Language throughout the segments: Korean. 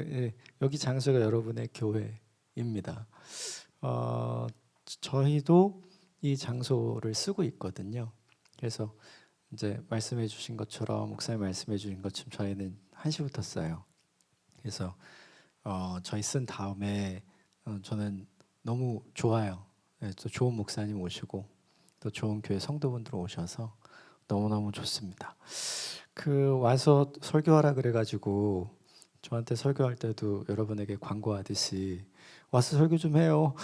예, 여기 장소가 여러분의 교회입니다. 저희도 이 장소를 쓰고 있거든요. 그래서 이제 말씀해 주신 것처럼 목사님 말씀해 주신 것처럼 저희는 1시부터 써요. 그래서 저희 쓴 다음에 저는 너무 좋아요. 네, 또 좋은 목사님 오시고 또 좋은 교회 성도분들 오셔서 너무너무 좋습니다. 그 와서 설교하라 그래가지고 저한테 설교할 때도 여러분에게 광고하듯이 와서 설교 좀 해요.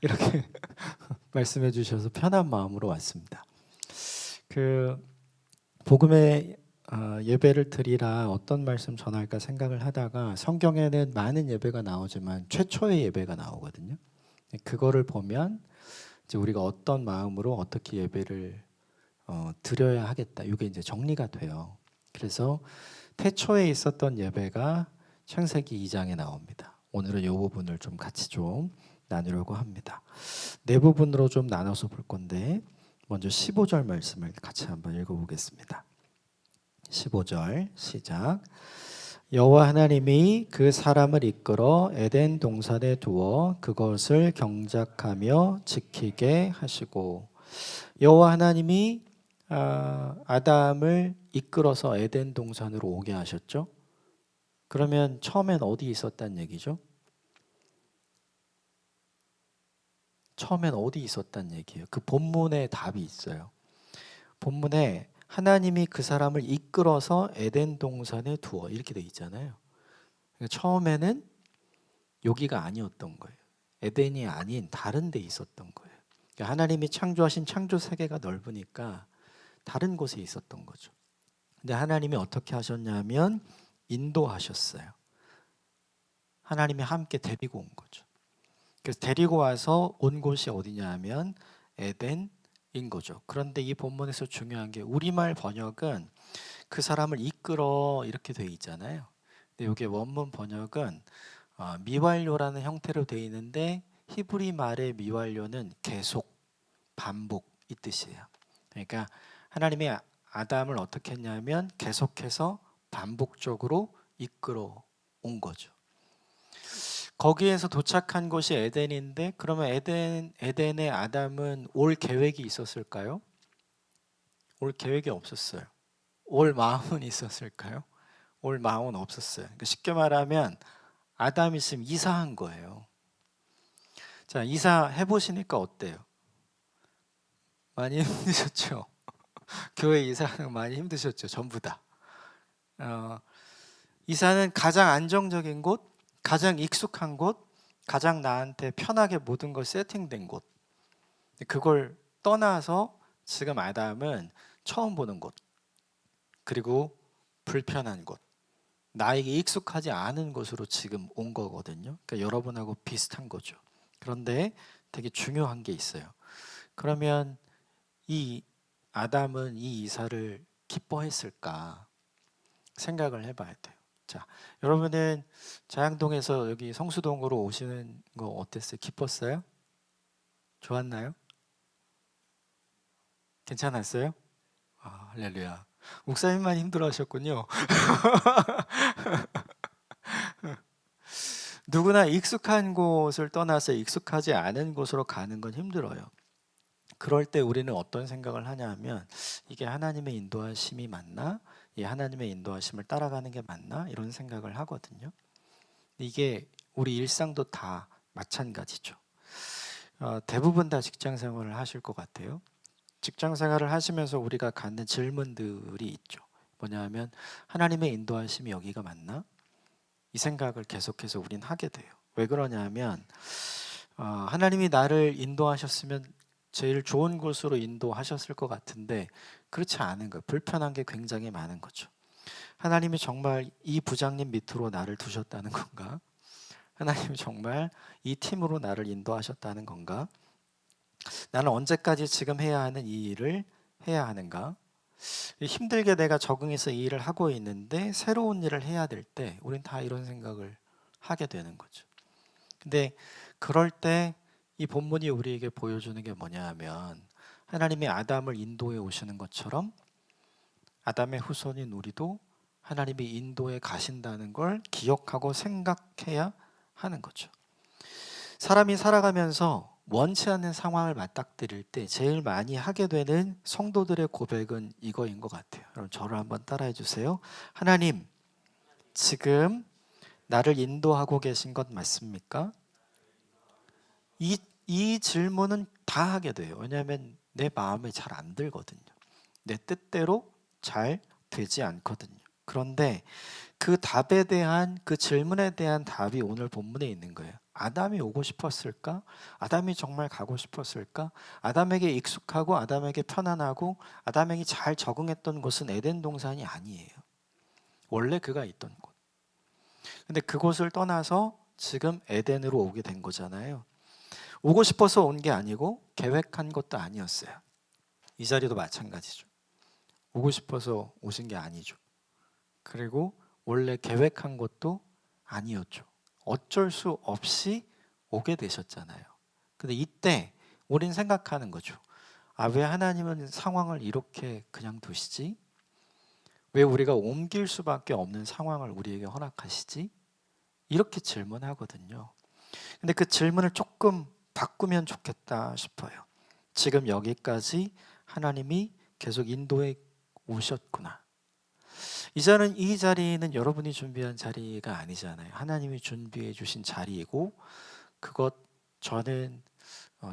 이렇게 말씀해 주셔서 편한 마음으로 왔습니다. 그 복음의 예배를 드리라 어떤 말씀 전할까 생각을 하다가 성경에는 많은 예배가 나오지만 최초의 예배가 나오거든요. 그거를 보면 이제 우리가 어떤 마음으로 어떻게 예배를 드려야 하겠다. 이게 이제 정리가 돼요. 그래서 태초에 있었던 예배가 창세기 2장에 나옵니다. 오늘은 이 부분을 좀 같이 좀 나누려고 합니다. 네 부분으로 좀 나눠서 볼 건데 먼저 15절 말씀을 같이 한번 읽어보겠습니다. 15절 시작. 여호와 하나님이 그 사람을 이끌어 에덴 동산에 두어 그것을 경작하며 지키게 하시고 여호와 하나님이 아담을 이끌어서 에덴 동산으로 오게 하셨죠. 그러면 처음엔 어디 있었단 얘기죠? 처음엔 어디 있었단 얘기예요? 그 본문에 답이 있어요. 본문에 하나님이 그 사람을 이끌어서 에덴 동산에 두어 이렇게 돼 있잖아요. 그러니까 처음에는 여기가 아니었던 거예요. 에덴이 아닌 다른 데 있었던 거예요. 그러니까 하나님이 창조하신 창조 세계가 넓으니까 다른 곳에 있었던 거죠. 근데 하나님이 어떻게 하셨냐면 인도하셨어요. 하나님이 함께 데리고 온 거죠. 그래서 데리고 와서 온 곳이 어디냐면 에덴인 거죠. 그런데 이 본문에서 중요한 게 우리말 번역은 그 사람을 이끌어 이렇게 돼 있잖아요. 근데 이게 원문 번역은 미완료라는 형태로 돼 있는데 히브리 말의 미완료는 계속, 반복 이 뜻이에요. 그러니까 하나님이 아담을 어떻게 했냐면 계속해서 반복적으로 이끌어 온 거죠. 거기에서 도착한 곳이 에덴인데 그러면 에덴의 아담은 올 계획이 있었을까요? 올 계획이 없었어요. 올 마음은 있었을까요? 올 마음은 없었어요. 그러니까 쉽게 말하면 아담이 있으면 이사한 거예요. 자, 이사해 보시니까 어때요? 많이 힘드셨죠? 교회 이사하는 거 많이 힘드셨죠? 전부 다. 이사는 가장 안정적인 곳, 가장 익숙한 곳, 가장 나한테 편하게 모든 걸 세팅된 곳. 그걸 떠나서 지금 아담은 처음 보는 곳, 그리고 불편한 곳, 나에게 익숙하지 않은 곳으로 지금 온 거거든요. 그러니까 여러분하고 비슷한 거죠. 그런데 되게 중요한 게 있어요. 그러면 이 아담은 이 이사를 기뻐했을까 생각을 해봐야 돼요. 자, 여러분은 자양동에서 여기 성수동으로 오시는 거 어땠어요? 기뻤어요? 좋았나요? 괜찮았어요? 할렐루야. 목사님만 힘들어하셨군요. 누구나 익숙한 곳을 떠나서 익숙하지 않은 곳으로 가는 건 힘들어요. 그럴 때 우리는 어떤 생각을 하냐면 이게 하나님의 인도하심이 맞나? 이 하나님의 인도하심을 따라가는 게 맞나? 이런 생각을 하거든요. 이게 우리 일상도 다 마찬가지죠. 대부분 다 직장 생활을 하실 것 같아요. 직장 생활을 하시면서 우리가 갖는 질문들이 있죠. 뭐냐면 하나님의 인도하심이 여기가 맞나? 이 생각을 계속해서 우린 하게 돼요. 왜 그러냐면 하나님이 나를 인도하셨으면 제일 좋은 곳으로 인도하셨을 것 같은데 그렇지 않은 거예요. 불편한 게 굉장히 많은 거죠. 하나님이 정말 이 부장님 밑으로 나를 두셨다는 건가? 하나님이 정말 이 팀으로 나를 인도하셨다는 건가? 나는 언제까지 지금 해야 하는 이 일을 해야 하는가? 힘들게 내가 적응해서 이 일을 하고 있는데 새로운 일을 해야 될 때 우린 다 이런 생각을 하게 되는 거죠. 근데 그럴 때 이 본문이 우리에게 보여주는 게 뭐냐 하면 하나님이 아담을 인도해 오시는 것처럼 아담의 후손인 우리도 하나님이 인도에 가신다는 걸 기억하고 생각해야 하는 거죠. 사람이 살아가면서 원치 않는 상황을 맞닥뜨릴 때 제일 많이 하게 되는 성도들의 고백은 이거인 것 같아요. 여러분 저를 한번 따라해 주세요. 하나님, 지금 나를 인도하고 계신 것 맞습니까? 이 질문은 다 하게 돼요. 왜냐하면 내 마음에 잘 안 들거든요. 내 뜻대로 잘 되지 않거든요. 그런데 그 답에 대한, 그 질문에 대한 답이 오늘 본문에 있는 거예요. 아담이 오고 싶었을까? 아담이 정말 가고 싶었을까? 아담에게 익숙하고 아담에게 편안하고 아담에게 잘 적응했던 곳은 에덴 동산이 아니에요. 원래 그가 있던 곳. 근데 그곳을 떠나서 지금 에덴으로 오게 된 거잖아요. 오고 싶어서 온 게 아니고 계획한 것도 아니었어요. 이 자리도 마찬가지죠. 오고 싶어서 오신 게 아니죠. 그리고 원래 계획한 것도 아니었죠. 어쩔 수 없이 오게 되셨잖아요. 근데 이때 우린 생각하는 거죠. 아, 왜 하나님은 상황을 이렇게 그냥 두시지? 왜 우리가 옮길 수밖에 없는 상황을 우리에게 허락하시지? 이렇게 질문하거든요. 근데 그 질문을 조금 바꾸면 좋겠다 싶어요. 지금 여기까지 하나님이 계속 인도해 오셨구나. 이 자리는 여러분이 준비한 자리가 아니잖아요. 하나님이 준비해 주신 자리이고, 그것 저는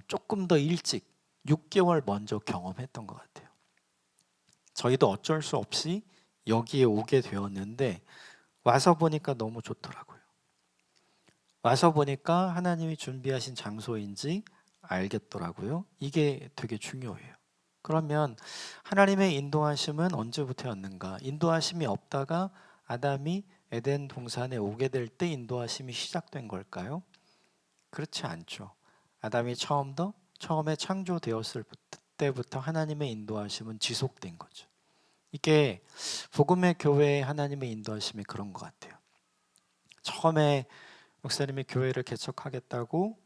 조금 더 일찍 6개월 먼저 경험했던 것 같아요. 저희도 어쩔 수 없이 여기에 오게 되었는데 와서 보니까 너무 좋더라고요. 와서 보니까 하나님이 준비하신 장소인지 알겠더라고요. 이게 되게 중요해요. 그러면 하나님의 인도하심은 언제부터였는가? 인도하심이 없다가 아담이 에덴 동산에 오게 될 때 인도하심이 시작된 걸까요? 그렇지 않죠. 아담이 처음에 창조되었을 때부터 하나님의 인도하심은 지속된 거죠. 이게 복음의 교회의 하나님의 인도하심이 그런 것 같아요. 처음에 목사님이 교회를 개척하겠다고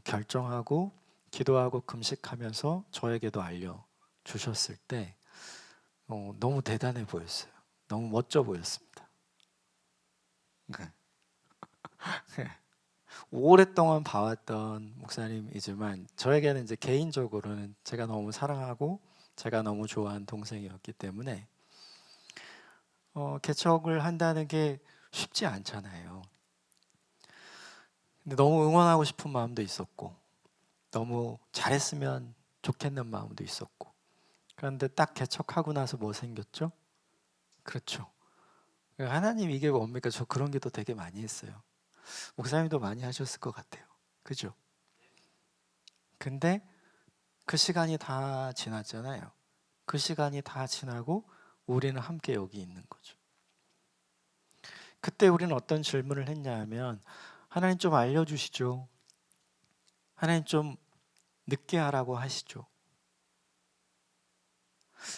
결정하고 기도하고 금식하면서 저에게도 알려주셨을 때 너무 대단해 보였어요. 너무 멋져 보였습니다. 네. 오랫동안 봐왔던 목사님이지만 저에게는 이제 개인적으로는 제가 너무 사랑하고 제가 너무 좋아하는 동생이었기 때문에 개척을 한다는 게 쉽지 않잖아요. 근데 너무 응원하고 싶은 마음도 있었고 너무 잘했으면 좋겠는 마음도 있었고 그런데 딱 개척하고 나서 뭐 생겼죠? 그렇죠. 하나님 이게 뭡니까? 저 그런 기도 되게 많이 했어요. 목사님도 많이 하셨을 것 같아요. 그죠? 근데 그 시간이 다 지났잖아요. 그 시간이 다 지나고 우리는 함께 여기 있는 거죠. 그때 우리는 어떤 질문을 했냐 하면 하나님 좀 알려주시죠. 하나님 좀 늦게 하라고 하시죠.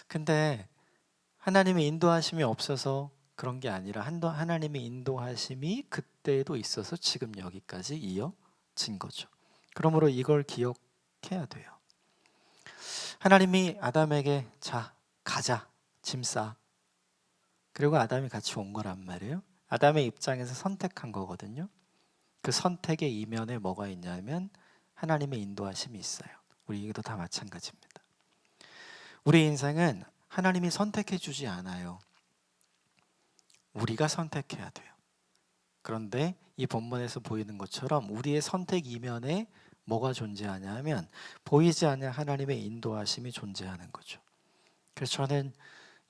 근데 하나님의 인도하심이 없어서 그런 게 아니라 하나님의 인도하심이 그때도 있어서 지금 여기까지 이어진 거죠. 그러므로 이걸 기억해야 돼요. 하나님이 아담에게 자, 가자, 짐 싸. 그리고 아담이 같이 온 거란 말이에요. 아담의 입장에서 선택한 거거든요. 그 선택의 이면에 뭐가 있냐면 하나님의 인도하심이 있어요. 우리에게도 다 마찬가지입니다. 우리 인생은 하나님이 선택해 주지 않아요. 우리가 선택해야 돼요. 그런데 이 본문에서 보이는 것처럼 우리의 선택 이면에 뭐가 존재하냐 하면 보이지 않는 하나님의 인도하심이 존재하는 거죠. 그래서 저는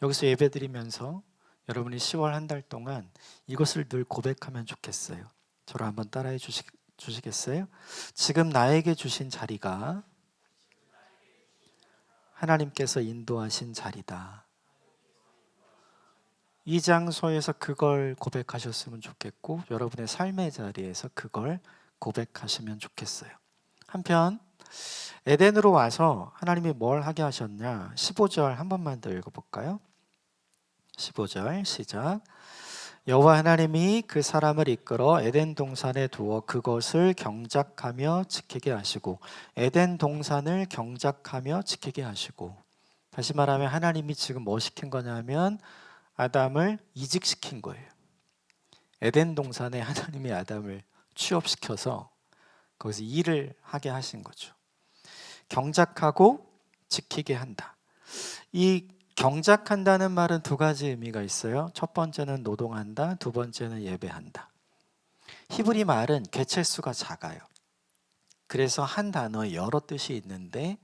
여기서 예배드리면서 여러분이 10월 한 달 동안 이것을 늘 고백하면 좋겠어요. 저를 한번 따라해 주시겠어요? 지금 나에게 주신 자리가 하나님께서 인도하신 자리다. 이 장소에서 그걸 고백하셨으면 좋겠고 여러분의 삶의 자리에서 그걸 고백하시면 좋겠어요. 한편 에덴으로 와서 하나님이 뭘 하게 하셨냐? 15절 한 번만 더 읽어볼까요? 15절 시작. 여호와 하나님이 그 사람을 이끌어 에덴 동산에 두어 그것을 경작하며 지키게 하시고 에덴 동산을 경작하며 지키게 하시고 다시 말하면 하나님이 지금 뭐 시킨 거냐면 아담을 이직시킨 거예요. 에덴 동산에 하나님이 아담을 취업시켜서 거기서 일을 하게 하신 거죠. 경작하고 지키게 한다. 이 경작한다는 말은 두 가지 의미가 있어요. 첫 번째는 노동한다, 두 번째는 예배한다. 히브리 말은 개체수가 작아요. 그래서 한 단어에 여러 뜻이 있는데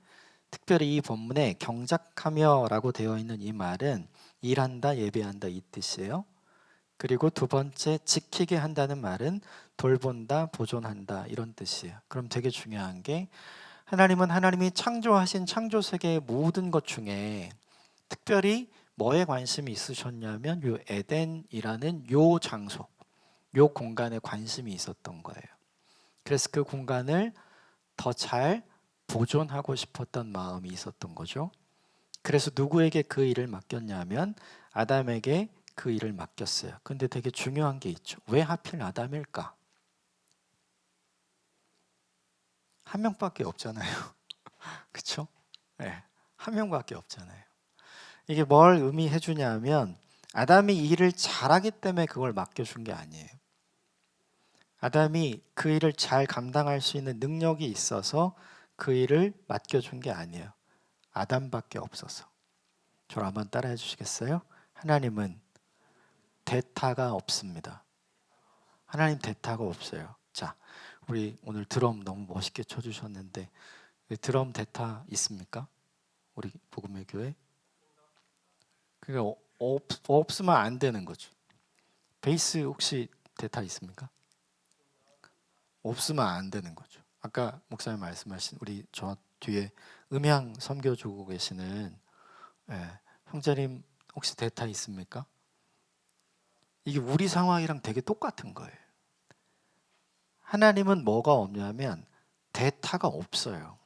특별히 이 본문에 경작하며라고 되어 있는 이 말은 일한다, 예배한다 이 뜻이에요. 그리고 두 번째 지키게 한다는 말은 돌본다, 보존한다 이런 뜻이에요. 그럼 되게 중요한 게 하나님은 하나님이 창조하신 창조 세계의 모든 것 중에 특별히 뭐에 관심이 있으셨냐면 요 에덴이라는 요 장소, 요 공간에 관심이 있었던 거예요. 그래서 그 공간을 더 잘 보존하고 싶었던 마음이 있었던 거죠. 그래서 누구에게 그 일을 맡겼냐면 아담에게 그 일을 맡겼어요. 근데 되게 중요한 게 있죠. 왜 하필 아담일까? 한 명밖에 없잖아요. 그렇죠? 네, 한 명밖에 없잖아요. 이게 뭘 의미해 주냐면 아담이 일을 잘하기 때문에 그걸 맡겨준 게 아니에요. 아담이 그 일을 잘 감당할 수 있는 능력이 있어서 그 일을 맡겨준 게 아니에요. 아담밖에 없어서. 저를 한번 따라해 주시겠어요? 하나님은 대타가 없습니다. 하나님 대타가 없어요. 자, 우리 오늘 드럼 너무 멋있게 쳐주셨는데 드럼 대타 있습니까? 우리 복음의 교회? 그게 없으면 안 되는 거죠. 베이스 혹시 대타 있습니까? 없으면 안 되는 거죠. 아까 목사님 말씀하신 우리 저 뒤에 음향 섬겨주고 계시는 형제님 혹시 대타 있습니까? 이게 우리 상황이랑 되게 똑같은 거예요. 하나님은 뭐가 없냐면 대타가 없어요.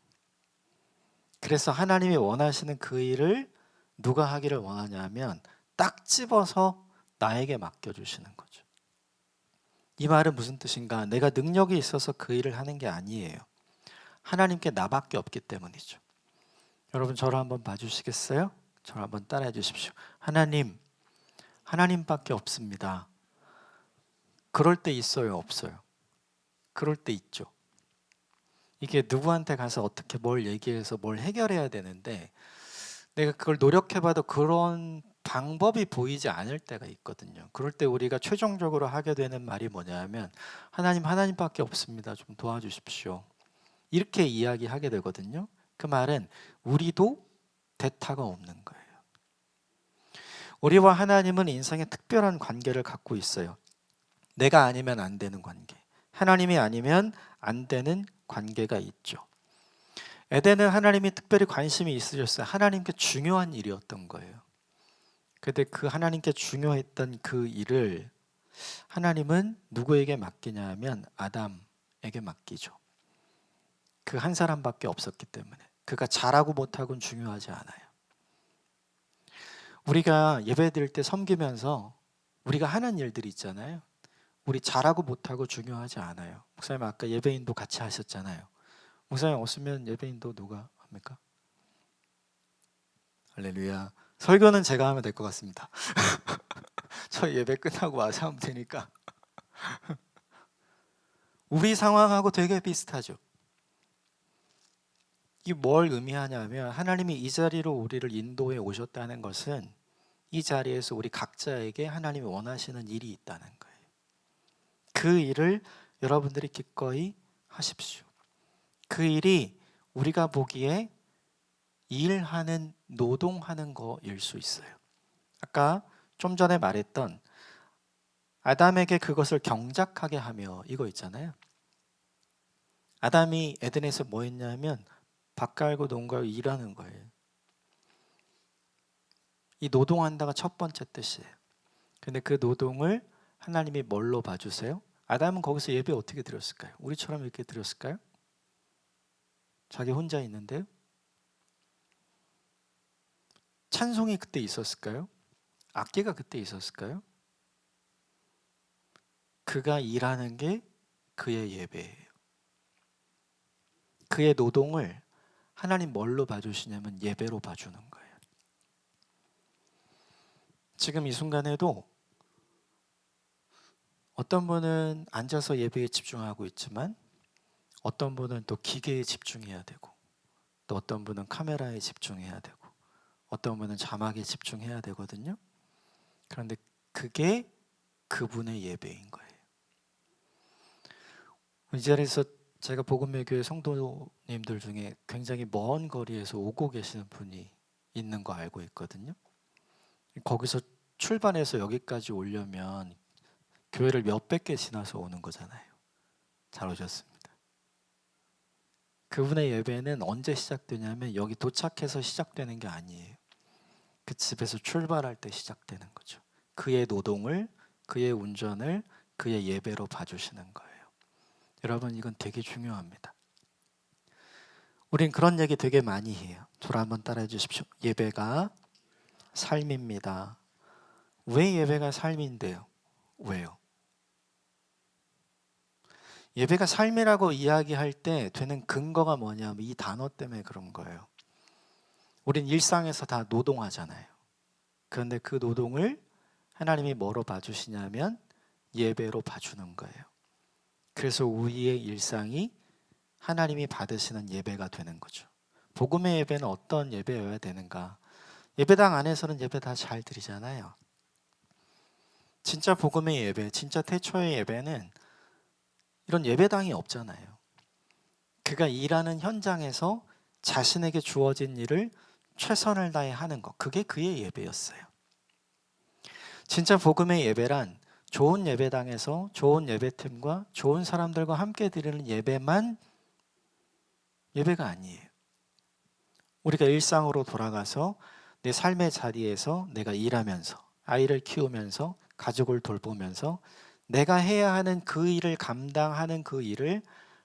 그래서 하나님이 원하시는 그 일을 누가 하기를 원하냐면 딱 집어서 나에게 맡겨주시는 거죠. 이 말은 무슨 뜻인가? 내가 능력이 있어서 그 일을 하는 게 아니에요. 하나님께 나밖에 없기 때문이죠. 여러분 저를 한번 봐주시겠어요? 저를 한번 따라해 주십시오. 하나님밖에 없습니다. 그럴 때 있어요, 없어요? 그럴 때 있죠. 이게 누구한테 가서 어떻게 뭘 얘기해서 뭘 해결해야 되는데 내가 그걸 노력해봐도 그런 방법이 보이지 않을 때가 있거든요. 그럴 때 우리가 최종적으로 하게 되는 말이 뭐냐면 하나님밖에 없습니다. 좀 도와주십시오. 이렇게 이야기하게 되거든요. 그 말은 우리도 대타가 없는 거예요. 우리와 하나님은 인생에 특별한 관계를 갖고 있어요. 내가 아니면 안 되는 관계. 하나님이 아니면 안 되는 관계가 있죠. 에덴은 하나님이 특별히 관심이 있으셨어요. 하나님께 중요한 일이었던 거예요. 근데 그 하나님께 중요했던 그 일을 하나님은 누구에게 맡기냐면 아담에게 맡기죠. 그 한 사람밖에 없었기 때문에. 그가 잘하고 못하고는 중요하지 않아요. 우리가 예배드릴 때 섬기면서 우리가 하는 일들이 있잖아요. 우리 잘하고 못하고 중요하지 않아요. 목사님 아까 예배인도 같이 하셨잖아요. 목사님 없으면 예배인도 누가 합니까? 할렐루야. 설교는 제가 하면 될 것 같습니다. 저 예배 끝나고 와서 하면 되니까. 우리 상황하고 되게 비슷하죠. 이게 뭘 의미하냐면 하나님이 이 자리로 우리를 인도해 오셨다는 것은 이 자리에서 우리 각자에게 하나님이 원하시는 일이 있다는 거예요. 그 일을 여러분들이 기꺼이 하십시오. 그 일이 우리가 보기에 일하는, 노동하는 거일 수 있어요. 아까 좀 전에 말했던 아담에게 그것을 경작하게 하며 이거 있잖아요. 아담이 에덴에서 뭐 했냐면 밭 갈고 농 갈고 일하는 거예요. 이 노동한다가 첫 번째 뜻이에요. 근데 그 노동을 하나님이 뭘로 봐주세요? 아담은 거기서 예배 어떻게 드렸을까요? 우리처럼 이렇게 드렸을까요? 자기 혼자 있는데요? 찬송이 그때 있었을까요? 악기가 그때 있었을까요? 그가 일하는 게 그의 예배예요. 그의 노동을 하나님 뭘로 봐주시냐면 예배로 봐주는 거예요. 지금 이 순간에도 어떤 분은 앉아서 예배에 집중하고 있지만 어떤 분은 또 기계에 집중해야 되고 또 어떤 분은 카메라에 집중해야 되고 어떤 분은 자막에 집중해야 되거든요. 그런데 그게 그분의 예배인 거예요. 이 자리에서 제가 복음의 교회 성도님들 중에 굉장히 먼 거리에서 오고 계시는 분이 있는 거 알고 있거든요. 거기서 출발해서 여기까지 오려면 교회를 몇백 개 지나서 오는 거잖아요. 잘 오셨습니다. 그분의 예배는 언제 시작되냐면 여기 도착해서 시작되는 게 아니에요. 그 집에서 출발할 때 시작되는 거죠. 그의 노동을, 그의 운전을 그의 예배로 봐주시는 거예요. 여러분, 이건 되게 중요합니다. 우린 그런 얘기 되게 많이 해요. 저를 한번 따라해 주십시오. 예배가 삶입니다. 왜 예배가 삶인데요? 왜요? 예배가 삶이라고 이야기할 때 되는 근거가 뭐냐면 이 단어 때문에 그런 거예요. 우린 일상에서 다 노동하잖아요. 그런데 그 노동을 하나님이 뭐로 봐주시냐면 예배로 봐주는 거예요. 그래서 우리의 일상이 하나님이 받으시는 예배가 되는 거죠. 복음의 예배는 어떤 예배여야 되는가? 예배당 안에서는 예배 다 잘 드리잖아요. 진짜 복음의 예배, 진짜 태초의 예배는 이런 예배당이 없잖아요. 그가 일하는 현장에서 자신에게 주어진 일을 최선을 다해 하는 것, 그게 그의 예배였어요. 진짜 복음의 예배란 좋은 예배당에서 좋은 예배팀과 좋은 사람들과 함께 드리는 예배만 예배가 아니에요. 우리가 일상으로 돌아가서 내 삶의 자리에서 내가 일하면서 아이를 키우면서 가족을 돌보면서 내가 해야 하는 그 일을 감당하는 그 일을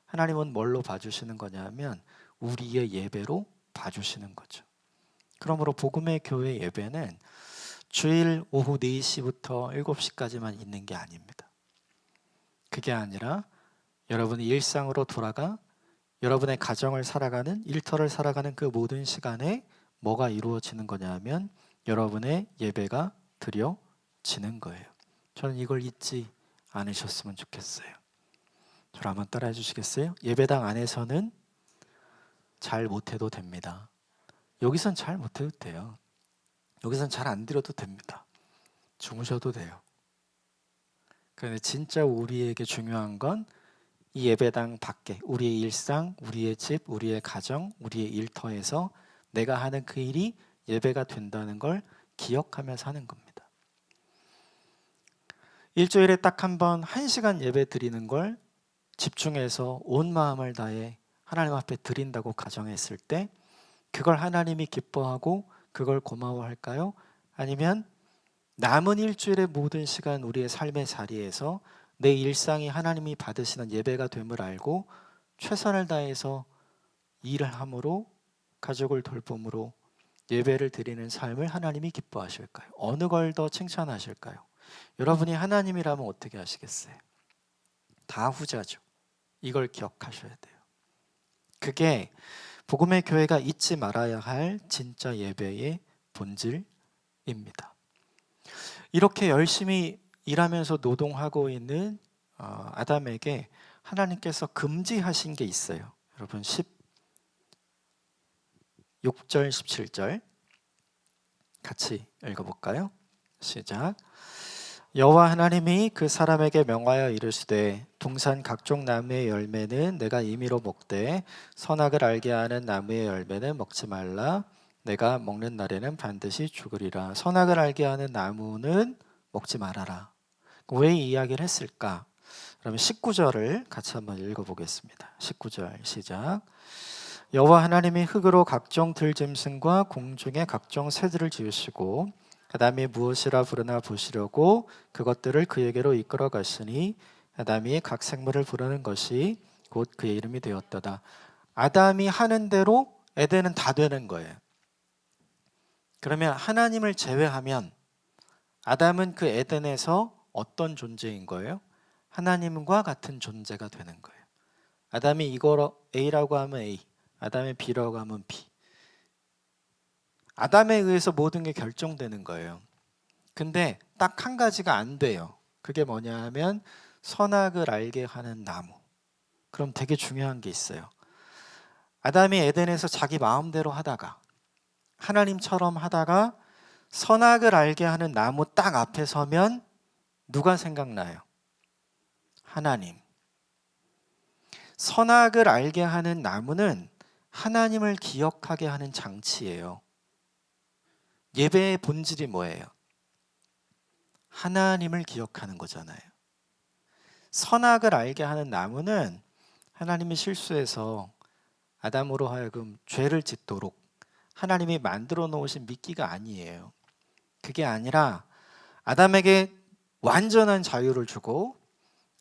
하나님은 뭘로 봐주시는 거냐면 우리의 예배로 봐주시는 거죠. 그러므로 복음의 교회 예배는 주일 오후 4시부터 7시까지만 있는 게 아닙니다. 그게 아니라 여러분이 일상으로 돌아가 여러분의 가정을 살아가는, 일터를 살아가는 그 모든 시간에 뭐가 이루어지는 거냐면 여러분의 예배가 드려지는 거예요. 저는 이걸 잊지 않으셨으면 좋겠어요. 저를 한번 따라해 주시겠어요? 예배당 안에서는 잘 못해도 됩니다. 여기선 잘 못해도 돼요. 여기선 잘 안 드려도 됩니다. 주무셔도 돼요. 그런데 진짜 우리에게 중요한 건 이 예배당 밖에 우리의 일상, 우리의 집, 우리의 가정, 우리의 일터에서 내가 하는 그 일이 예배가 된다는 걸 기억하면서 하는 겁니다. 일주일에 딱 한 번 1시간 예배 드리는 걸 집중해서 온 마음을 다해 하나님 앞에 드린다고 가정했을 때 그걸 하나님이 기뻐하고 그걸 고마워할까요? 아니면 남은 일주일의 모든 시간 우리의 삶의 자리에서 내 일상이 하나님이 받으시는 예배가 됨을 알고 최선을 다해서 일을 함으로 가족을 돌봄으로 예배를 드리는 삶을 하나님이 기뻐하실까요? 어느 걸 더 칭찬하실까요? 여러분이 하나님이라면 어떻게 하시겠어요? 다 후자죠. 이걸 기억하셔야 돼요. 그게 복음의 교회가 잊지 말아야 할 진짜 예배의 본질입니다. 이렇게 열심히 일하면서 노동하고 있는 아담에게 하나님께서 금지하신 게 있어요. 여러분 16절 17절 같이 읽어볼까요? 시작. 여호와 하나님이 그 사람에게 명하여 이르시되 동산 각종 나무의 열매는 내가 임의로 먹되 선악을 알게 하는 나무의 열매는 먹지 말라. 내가 먹는 날에는 반드시 죽으리라. 선악을 알게 하는 나무는 먹지 말아라. 왜 이 이야기를 했을까? 그러면 19절을 같이 한번 읽어보겠습니다. 19절 시작. 여호와 하나님이 흙으로 각종 들짐승과 공중의 각종 새들을 지으시고 아담이 무엇이라 부르나 보시려고 그것들을 그에게로 이끌어 가시니 아담이 각 생물을 부르는 것이 곧 그의 이름이 되었도다. 아담이 하는 대로 에덴은 다 되는 거예요. 그러면 하나님을 제외하면 아담은 그 에덴에서 어떤 존재인 거예요? 하나님과 같은 존재가 되는 거예요. 아담이 이걸 A라고 하면 A, 아담이 B라고 하면 B. 아담에 의해서 모든 게 결정되는 거예요. 근데 딱 한 가지가 안 돼요. 그게 뭐냐 하면 선악을 알게 하는 나무. 그럼 되게 중요한 게 있어요. 아담이 에덴에서 자기 마음대로 하다가 하나님처럼 하다가 선악을 알게 하는 나무 딱 앞에 서면 누가 생각나요? 하나님. 선악을 알게 하는 나무는 하나님을 기억하게 하는 장치예요. 예배의 본질이 뭐예요? 하나님을 기억하는 거잖아요. 선악을 알게 하는 나무는 하나님이 실수해서 아담으로 하여금 죄를 짓도록 하나님이 만들어 놓으신 미끼가 아니에요. 그게 아니라 아담에게 완전한 자유를 주고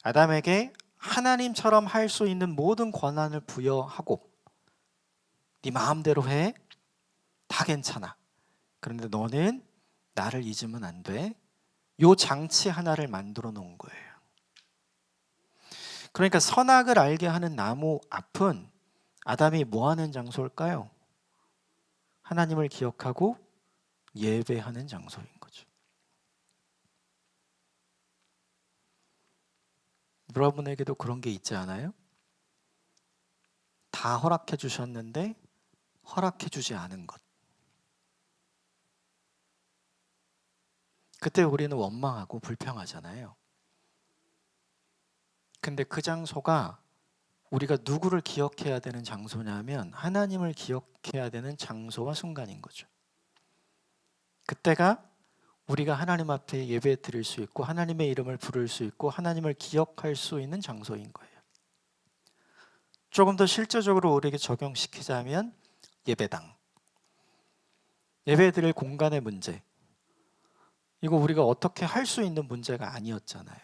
아담에게 하나님처럼 할 수 있는 모든 권한을 부여하고 네 마음대로 해. 다 괜찮아. 그런데 너는 나를 잊으면 안 돼. 요 장치 하나를 만들어 놓은 거예요. 그러니까 선악을 알게 하는 나무 앞은 아담이 뭐 하는 장소일까요? 하나님을 기억하고 예배하는 장소인 거죠. 여러분에게도 그런 게 있지 않아요? 다 허락해 주셨는데 허락해 주지 않은 것. 그때 우리는 원망하고 불평하잖아요. 근데 그 장소가 우리가 누구를 기억해야 되는 장소냐면 하나님을 기억해야 되는 장소와 순간인 거죠. 그때가 우리가 하나님 앞에 예배 드릴 수 있고 하나님의 이름을 부를 수 있고 하나님을 기억할 수 있는 장소인 거예요. 조금 더 실제적으로 우리에게 적용시키자면 예배당. 예배 드릴 공간의 문제. 이거 우리가 어떻게 할 수 있는 문제가 아니었잖아요.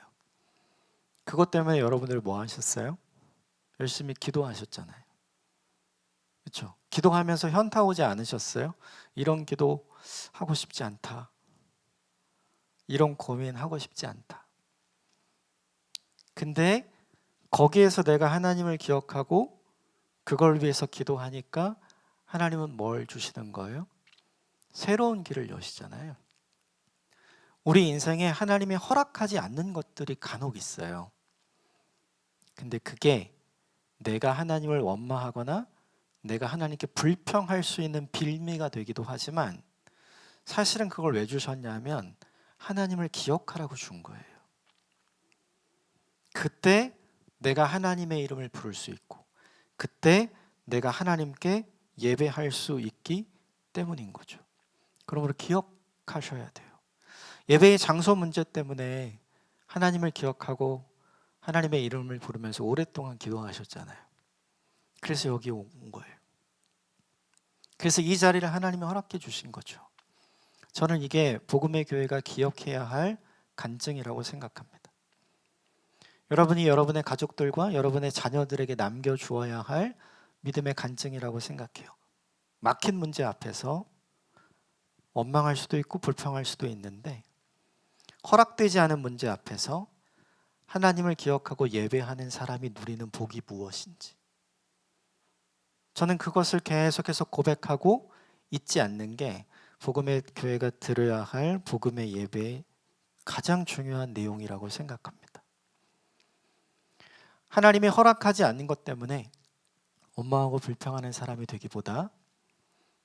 그것 때문에 여러분들 뭐 하셨어요? 열심히 기도하셨잖아요. 그렇죠? 기도하면서 현타 오지 않으셨어요? 이런 기도 하고 싶지 않다. 이런 고민하고 싶지 않다. 근데 거기에서 내가 하나님을 기억하고 그걸 위해서 기도하니까 하나님은 뭘 주시는 거예요? 새로운 길을 여시잖아요. 우리 인생에 하나님이 허락하지 않는 것들이 간혹 있어요. 근데 그게 내가 하나님을 원망하거나 내가 하나님께 불평할 수 있는 빌미가 되기도 하지만 사실은 그걸 왜 주셨냐면 하나님을 기억하라고 준 거예요. 그때 내가 하나님의 이름을 부를 수 있고 그때 내가 하나님께 예배할 수 있기 때문인 거죠. 그러므로 기억하셔야 돼요. 예배의 장소 문제 때문에 하나님을 기억하고 하나님의 이름을 부르면서 오랫동안 기도하셨잖아요. 그래서 여기 온 거예요. 그래서 이 자리를 하나님이 허락해 주신 거죠. 저는 이게 복음의 교회가 기억해야 할 간증이라고 생각합니다. 여러분이 여러분의 가족들과 여러분의 자녀들에게 남겨주어야 할 믿음의 간증이라고 생각해요. 막힌 문제 앞에서 원망할 수도 있고 불평할 수도 있는데 허락되지 않은 문제 앞에서 하나님을 기억하고 예배하는 사람이 누리는 복이 무엇인지 저는 그것을 계속해서 고백하고 잊지 않는 게 복음의 교회가 들어야 할 복음의 예배의 가장 중요한 내용이라고 생각합니다. 하나님이 허락하지 않는 것 때문에 원망하고 불평하는 사람이 되기보다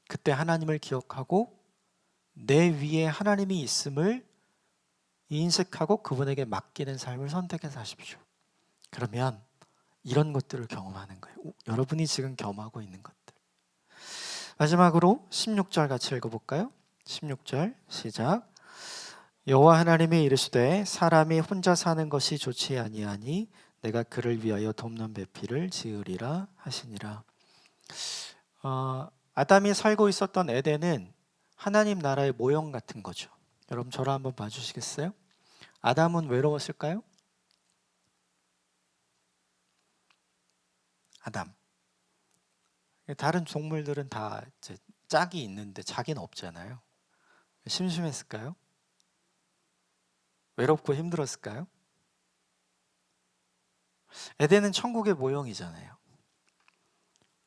그때 하나님을 기억하고 내 위에 하나님이 있음을 인식하고 그분에게 맡기는 삶을 선택해서 사십시오. 그러면 이런 것들을 경험하는 거예요. 여러분이 지금 경험하고 있는 것들. 마지막으로 16절 같이 읽어볼까요? 16절 시작. 여호와 하나님이 이르시되 사람이 혼자 사는 것이 좋지 아니하니 내가 그를 위하여 돕는 배필을 지으리라 하시니라. 아담이 살고 있었던 에덴은 하나님 나라의 모형 같은 거죠. 여러분 저를 한번 봐주시겠어요? 아담은 외로웠을까요? 아담. 다른 동물들은 다 이제 짝이 있는데 자기는 없잖아요. 심심했을까요? 외롭고 힘들었을까요? 에덴은 천국의 모형이잖아요.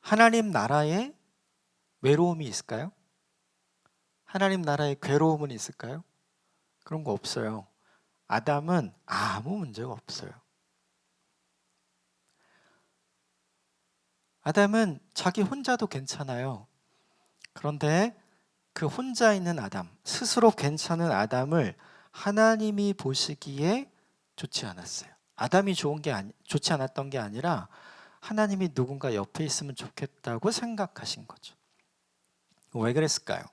하나님 나라에 외로움이 있을까요? 하나님 나라에 괴로움은 있을까요? 그런 거 없어요. 아담은 아무 문제가 없어요. 아담은 자기 혼자도 괜찮아요. 그런데 그 혼자 있는 아담, 스스로 괜찮은 아담을 하나님이 보시기에 좋지 않았어요. 아담이 좋지 않았던 게 아니라 하나님이 누군가 옆에 있으면 좋겠다고 생각하신 거죠. 왜 그랬을까요?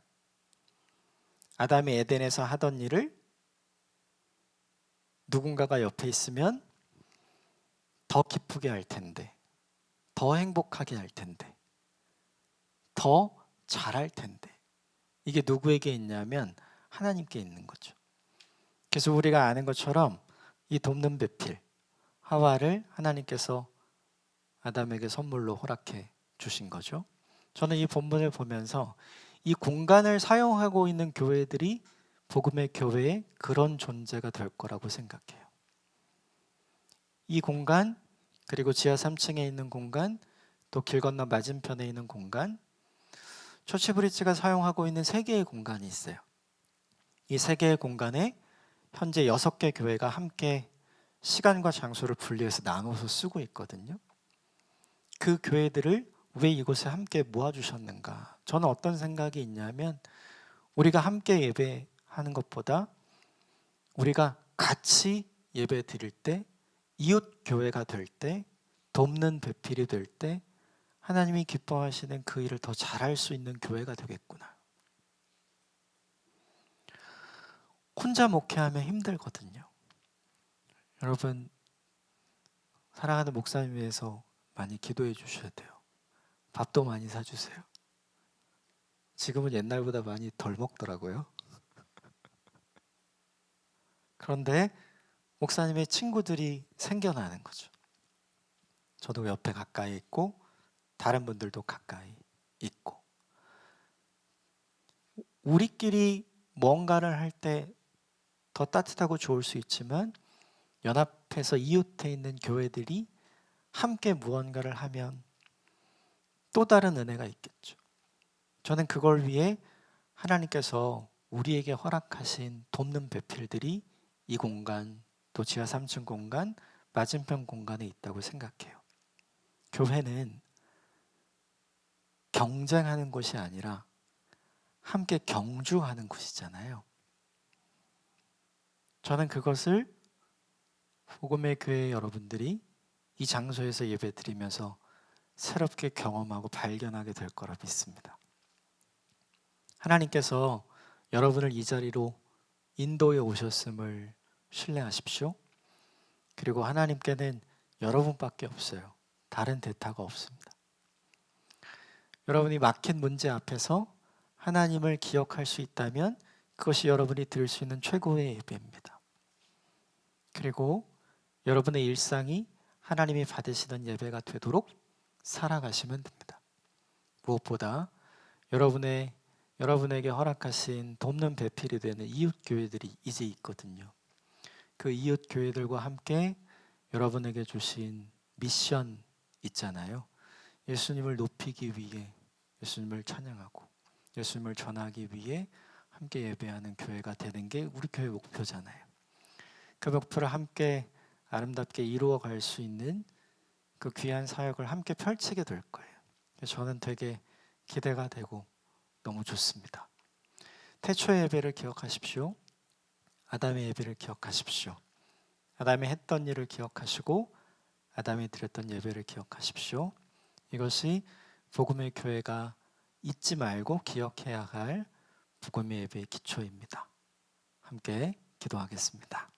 아담이 에덴에서 하던 일을 누군가가 옆에 있으면 더 기쁘게 할 텐데, 더 행복하게 할 텐데, 더 잘할 텐데. 이게 누구에게 있냐면 하나님께 있는 거죠. 그래서 우리가 아는 것처럼 이 돕는 배필 하와를 하나님께서 아담에게 선물로 허락해 주신 거죠. 저는 이 본문을 보면서 이 공간을 사용하고 있는 교회들이 복음의 교회의 그런 존재가 될 거라고 생각해요. 이 공간, 그리고 지하 3층에 있는 공간, 또 길 건너 맞은편에 있는 공간, 처치브리지가 사용하고 있는 3개의 공간이 있어요. 이 3개의 공간에 현재 6개 교회가 함께 시간과 장소를 분리해서 나눠서 쓰고 있거든요. 그 교회들을 왜 이곳에 함께 모아주셨는가? 저는 어떤 생각이 있냐면 우리가 함께 예배하는 것보다 우리가 같이 예배 드릴 때, 이웃 교회가 될 때, 돕는 배필이 될 때 하나님이 기뻐하시는 그 일을 더 잘할 수 있는 교회가 되겠구나. 혼자 목회하면 힘들거든요. 여러분, 사랑하는 목사님 위해서 많이 기도해 주셔야 돼요. 밥도 많이 사주세요. 지금은 옛날보다 많이 덜 먹더라고요. 그런데 목사님의 친구들이 생겨나는 거죠. 저도 옆에 가까이 있고 다른 분들도 가까이 있고, 우리끼리 뭔가를 할 때 더 따뜻하고 좋을 수 있지만 연합해서 이웃에 있는 교회들이 함께 무언가를 하면 또 다른 은혜가 있겠죠. 저는 그걸 위해 하나님께서 우리에게 허락하신 돕는 배필들이 이 공간, 또 지하 3층 공간, 맞은편 공간에 있다고 생각해요. 교회는 경쟁하는 곳이 아니라 함께 경주하는 곳이잖아요. 저는 그것을 복음의 교회 여러분들이 이 장소에서 예배 드리면서 새롭게 경험하고 발견하게 될 거라 믿습니다. 하나님께서 여러분을 이 자리로 인도에 오셨음을 신뢰하십시오. 그리고 하나님께는 여러분밖에 없어요. 다른 대타가 없습니다. 여러분이 막힌 문제 앞에서 하나님을 기억할 수 있다면 그것이 여러분이 드릴 수 있는 최고의 예배입니다. 그리고 여러분의 일상이 하나님이 받으시는 예배가 되도록 살아가시면 됩니다. 무엇보다 여러분에게 허락하신 돕는 배필이 되는 이웃 교회들이 이제 있거든요. 그 이웃 교회들과 함께 여러분에게 주신 미션 있잖아요. 예수님을 높이기 위해, 예수님을 찬양하고 예수님을 전하기 위해 함께 예배하는 교회가 되는 게 우리 교회 목표잖아요. 그 목표를 함께 아름답게 이루어갈 수 있는 그 귀한 사역을 함께 펼치게 될 거예요. 저는 되게 기대가 되고 너무 좋습니다. 태초의 예배를 기억하십시오. 아담의 예배를 기억하십시오. 아담이 했던 일을 기억하시고 아담이 드렸던 예배를 기억하십시오. 이것이 복음의 교회가 잊지 말고 기억해야 할 복음의 예배의 기초입니다. 함께 기도하겠습니다.